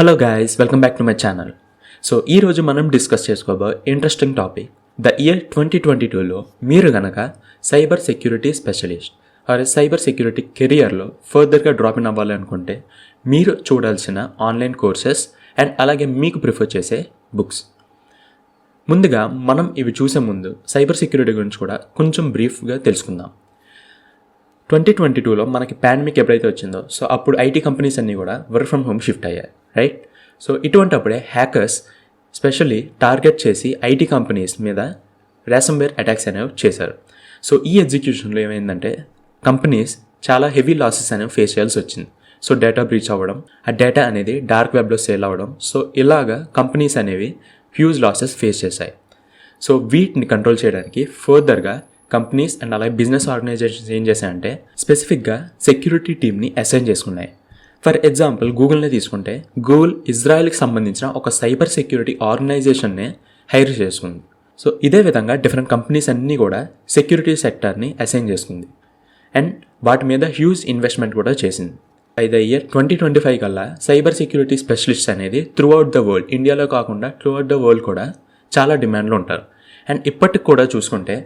Hello guys, welcome back to my channel. So ఈరోజు మనం discuss చేసుకోబోయే ఇంట్రెస్టింగ్ టాపిక్, ద ఇయర్ 2022లో మీరు గనక cyber security specialist or cyber security కెరియర్లో ఫర్దర్గా డ్రాప్ ఇన్ అవ్వాలి అనుకుంటే మీరు చూడాల్సిన ఆన్లైన్ కోర్సెస్ అండ్ అలాగే మీకు ప్రిఫర్ చేసే బుక్స్. ముందుగా మనం ఇవి చూసే ముందు సైబర్ సెక్యూరిటీ గురించి కూడా కొంచెం బ్రీఫ్గా తెలుసుకుందాం. 2022లో మనకి పాండమిక్ ఎప్పుడైతే వచ్చిందో సో అప్పుడు ఐటీ కంపెనీస్ అన్నీ కూడా వర్క్ ఫ్రమ్ హోమ్ షిఫ్ట్ అయ్యాయి, రైట్? సో ఇటువంటప్పుడే హ్యాకర్స్ స్పెషల్లీ టార్గెట్ చేసి ఐటీ కంపెనీస్ మీద ర్యాన్సమ్వేర్ అటాక్స్ అనేవి చేశారు. సో ఈ ఎగ్జిక్యూషన్లో ఏమైందంటే కంపెనీస్ చాలా హెవీ లాసెస్ అనేవి ఫేస్ చేయాల్సి వచ్చింది. సో డేటా బ్రీచ్ అవ్వడం, ఆ డేటా అనేది డార్క్ వెబ్లో సేల్ అవ్వడం, సో ఇలాగా కంపెనీస్ అనేవి హ్యూజ్ లాసెస్ ఫేస్ చేశాయి. సో వీటిని కంట్రోల్ చేయడానికి ఫర్దర్గా కంపెనీస్ అండ్ అలాగే బిజినెస్ ఆర్గనైజేషన్స్ ఏం చేశాయంటే స్పెసిఫిక్గా సెక్యూరిటీ టీమ్ని అసైన్ చేసుకున్నాయి. ఫర్ ఎగ్జాంపుల్ గూగుల్నే తీసుకుంటే గూగుల్ ఇజ్రాయెల్కి సంబంధించిన ఒక సైబర్ సెక్యూరిటీ ఆర్గనైజేషన్నే హైర్ చేసుకుంది. సో ఇదే విధంగా డిఫరెంట్ కంపెనీస్ అన్నీ కూడా సెక్యూరిటీ సెక్టర్ని అసైన్ చేసుకుంది అండ్ వాటి మీద హ్యూజ్ ఇన్వెస్ట్మెంట్ కూడా చేసింది. అయితే ఇయర్ 2025 కల్లా సైబర్ సెక్యూరిటీ స్పెషలిస్ట్ అనేది త్రూఅవుట్ ద వరల్డ్, ఇండియాలో కాకుండా త్రూఅవుట్ ద వరల్డ్ కూడా చాలా డిమాండ్లో ఉంటారు. అండ్ ఇప్పటికి కూడా చూసుకుంటే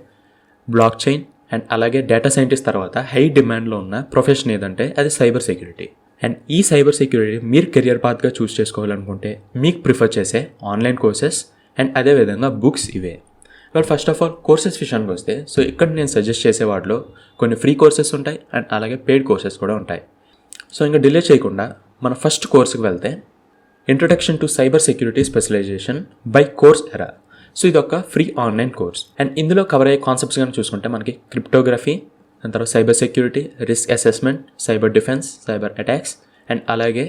బ్లాక్ చైన్ అండ్ అలాగే డేటా సైంటిస్ట్ తర్వాత హై డిమాండ్లో ఉన్న ప్రొఫెషన్ ఏదంటే అది సైబర్ సెక్యూరిటీ. అండ్ ఈ సైబర్ సెక్యూరిటీ మీరు కెరియర్ పాత్గా చూస్ చేసుకోవాలనుకుంటే మీకు ప్రిఫర్ చేసే ఆన్లైన్ కోర్సెస్ అండ్ అదేవిధంగా బుక్స్ ఇవే. Well, first of all courses విషయానికి వస్తే సో ఇక్కడ నేను సజెస్ట్ చేసే వాటిలో కొన్ని ఫ్రీ కోర్సెస్ ఉంటాయి అండ్ అలాగే పెయిడ్ కోర్సెస్ కూడా ఉంటాయి. సో ఇంకా డిలే చేయకుండా మన ఫస్ట్ కోర్స్కి వెళ్తే introduction to cyber security specialization by Coursera. So ఇది ఒక ఫ్రీ ఆన్లైన్ కోర్స్ అండ్ ఇందులో కవర్ అయ్యే కాన్సెప్ట్స్ కానీ చూసుకుంటే మనకి క్రిప్టోగ్రఫీ, దాని తర్వాత cyber security, risk assessment, cyber defence, cyber attacks and అలాగే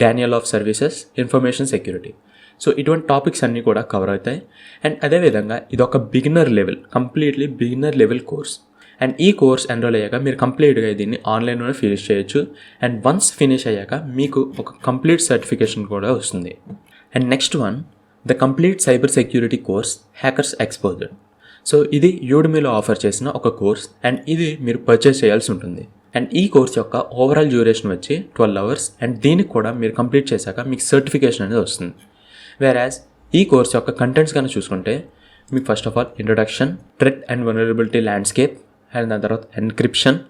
denial of services, information security. So ఇటువంటి టాపిక్స్ అన్నీ కూడా కవర్ అవుతాయి. అండ్ అదేవిధంగా ఇది ఒక beginner level, completely beginner level course. And ఈ కోర్స్ ఎన్రోల్ అయ్యాక మీరు కంప్లీట్గా దీన్ని ఆన్లైన్లోనే ఫినిష్ చేయొచ్చు. అండ్ వన్స్ ఫినిష్ అయ్యాక మీకు ఒక కంప్లీట్ సర్టిఫికేషన్ కూడా వస్తుంది. And next one, the complete cyber security course hackers exposed. So ఇది యూడమీలో ఆఫర్ చేసిన ఒక కోర్స్ అండ్ ఇది మీరు పర్చేస్ చేయాల్సి ఉంటుంది. అండ్ ఈ కోర్స్ యొక్క ఓవరాల్ డ్యూరేషన్ వచ్చి 12 hours అండ్ దీనికి కూడా మీరు కంప్లీట్ చేశాక మీకు సర్టిఫికేషన్ అనేది వస్తుంది. వేరాజ్ ఈ కోర్స్ యొక్క కంటెంట్స్ కానీ చూసుకుంటే మీకు first of all introduction, threat and vulnerability landscape, and దాని తర్వాత ఎన్క్రిప్షన్,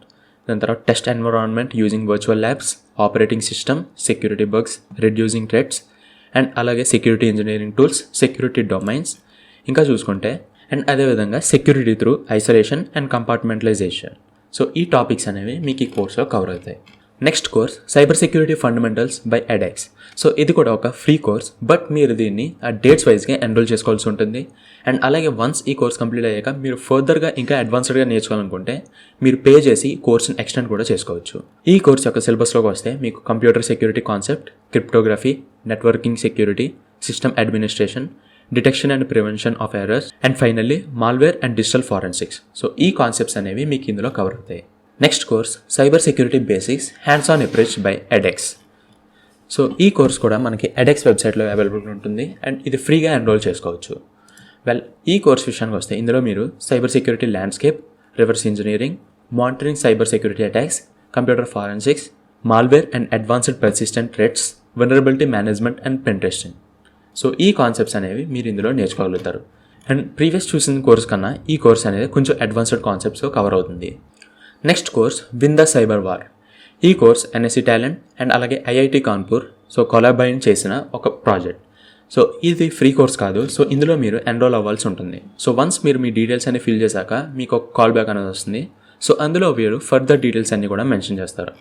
దాని తర్వాత test environment using virtual labs, operating system, security bugs, reducing threats and అలాగే security engineering tools, security domains ఇంకా చూసుకుంటే అండ్ అదేవిధంగా security through isolation and compartmentalization. So ఈ topics అనేవి మీకు ఈ కోర్స్లో కవర్ అవుతాయి. Next course cyber security fundamentals by edX. So ఇది కూడా ఒక ఫ్రీ కోర్స్, బట్ మీరు దీన్ని ఆ డేట్స్ వైజ్గా ఎన్రోల్ చేసుకోవాల్సి ఉంటుంది. అండ్ అలాగే వన్స్ ఈ కోర్స్ కంప్లీట్ అయ్యాక మీరు ఫర్దర్గా ఇంకా అడ్వాన్స్డ్గా నేర్చుకోవాలనుకుంటే మీరు పే చేసి ఈ కోర్స్ని ఎక్స్టెండ్ కూడా చేసుకోవచ్చు. ఈ కోర్స్ యొక్క సిలబస్లోకి వస్తే మీకు computer security concept, cryptography, networking security, system administration, detection and prevention of errors and finally malware and digital forensics. So ఈ కాన్సెప్ట్స్ అనేవి మీకు ఇందులో కవర్ అవుతాయి. Next course cyber security basics hands on approach by edX. So ఈ course కూడా మనకి edX వెబ్సైట్లో available ఉంటుంది అండ్ ఇది ఫ్రీగా ఎన్రోల్ చేసుకోవచ్చు. వెల్, ఈ కోర్స్ విషయానికి వస్తే ఇందులో మీరు cyber security landscape, reverse engineering, monitoring cyber security attacks, computer forensics, malware and advanced persistent threats, vulnerability management and pen testing. So ఈ కాన్సెప్ట్స్ అనేవి మీరు ఇందులో నేర్చుకోగలుగుతారు. అండ్ ప్రీవియస్ చూసిన కోర్స్ కన్నా ఈ కోర్స్ అనేది కొంచెం అడ్వాన్స్డ్ కాన్సెప్ట్స్తో కవర్ అవుతుంది. Next course win the cyber war. ఈ కోర్స్ ఎన్ఎస్సి టాలెంట్ అండ్ అలాగే ఐఐటి కాన్పూర్ సో కొలాబైన్ చేసిన ఒక ప్రాజెక్ట్. సో ఇది ఫ్రీ కోర్స్ కాదు. సో ఇందులో మీరు ఎన్రోల్ అవ్వాల్సి ఉంటుంది. సో వన్స్ మీరు మీ డీటెయిల్స్ అన్ని ఫిల్ చేశాక మీకు ఒక కాల్ బ్యాక్ అనేది వస్తుంది. సో అందులో మీరు ఫర్దర్ డీటెయిల్స్ అన్నీ కూడా మెన్షన్ చేస్తారు.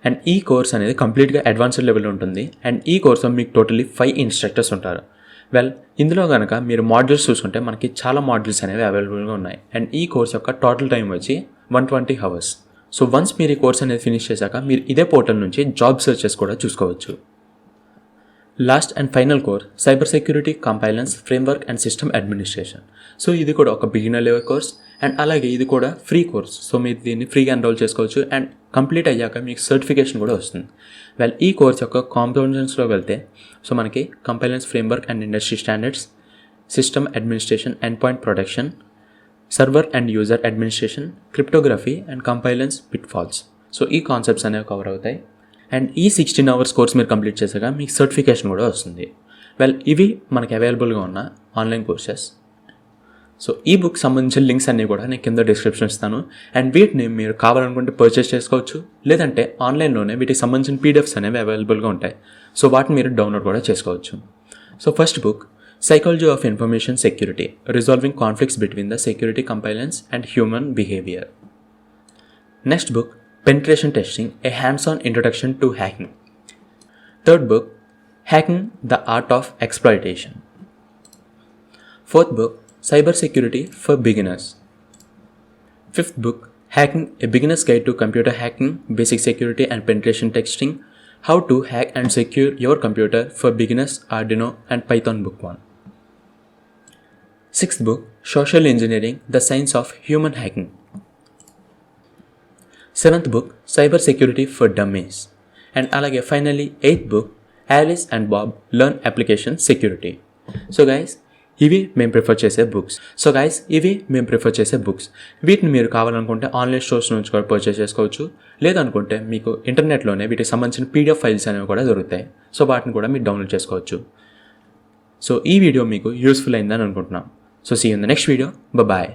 అండ్ ఈ కోర్స్ అనేది కంప్లీట్గా అడ్వాన్స్డ్ లెవెల్ ఉంటుంది. అండ్ ఈ కోర్స్లో మీకు టోటల్లీ 5 ఇన్స్ట్రక్టర్స్ ఉంటారు. వెల్, ఇందులో కనుక మీరు మాడ్యూల్స్ చూసుకుంటే మనకి చాలా మాడ్యూల్స్ అనేవి అవైలబుల్గా ఉన్నాయి. అండ్ ఈ కోర్స్ యొక్క టోటల్ టైం వచ్చి 120 hours. సో వన్స్ మీరు ఈ కోర్స్ అనేది ఫినిష్ చేశాక మీరు ఇదే పోర్టల్ నుంచి జాబ్ సెర్చెస్ కూడా చూసుకోవచ్చు. Last and final course cyber security compliance framework and system administration. So ఇది కూడా ఒక బిగినర్ లెవెల్ కోర్స్ అండ్ అలాగే ఇది కూడా ఫ్రీ కోర్స్. సో మీరు దీన్ని ఫ్రీగా ఎన్రోల్ చేసుకోవచ్చు అండ్ కంప్లీట్ అయ్యాక మీకు సర్టిఫికేషన్ కూడా వస్తుంది. వెల్, ఈ కోర్స్ యొక్క కాంపోనెంట్స్లో వెళ్తే సో మనకి compliance framework and industry standards, system administration, endpoint protection, server and user administration, cryptography and compliance pitfalls. So ఈ కాన్సెప్ట్స్ అనేవి కవర్ అవుతాయి. అండ్ ఈ 16 hours కోర్స్ మీరు కంప్లీట్ చేశాక మీకు సర్టిఫికేషన్ కూడా వస్తుంది. వెల్, ఇవి మనకి అవైలబుల్గా ఉన్న ఆన్లైన్ కోర్సెస్. సో ఈ బుక్ సంబంధించిన లింక్స్ అన్నీ కూడా నేను కింద డిస్క్రిప్షన్ ఇస్తాను. అండ్ వీటిని మీరు కావాలనుకుంటే పర్చేస్ చేసుకోవచ్చు, లేదంటే ఆన్లైన్లోనే వీటికి సంబంధించిన పీడిఎఫ్స్ అనేవి అవైలబుల్గా ఉంటాయి. సో వాటిని మీరు డౌన్లోడ్ కూడా చేసుకోవచ్చు. So first book, psychology of information security, resolving conflicts between the security compliance and human behaviour. Next book, penetration testing, a hands-on introduction to hacking. Third book, hacking, the art of exploitation. Fourth book, cybersecurity for beginners. Fifth book, hacking, a beginner's guide to computer hacking, basic security and penetration testing, how to hack and secure your computer for beginners, Arduino and Python book 1. Sixth book, social engineering, the science of human hacking. Seventh book, cybersecurity for dummies. And అలాగే finally 8th book, Alice and Bob learn application security. So guys, ఇవి మేము prefer చేసే books. వీటిని మీరు కావాలనుకుంటే online stores నుంచి కూడా purchase చేసుకోవచ్చు, లేదనుకుంటే మీకు ఇంటర్నెట్లోనే వీటికి సంబంధించిన పీడిఎఫ్ ఫైల్స్ అనేవి కూడా దొరుకుతాయి. సో వాటిని కూడా మీరు డౌన్లోడ్ చేసుకోవచ్చు. సో ఈ వీడియో మీకు యూస్ఫుల్ అయిందని అనుకుంటున్నాం. So see you in the next video. Bye.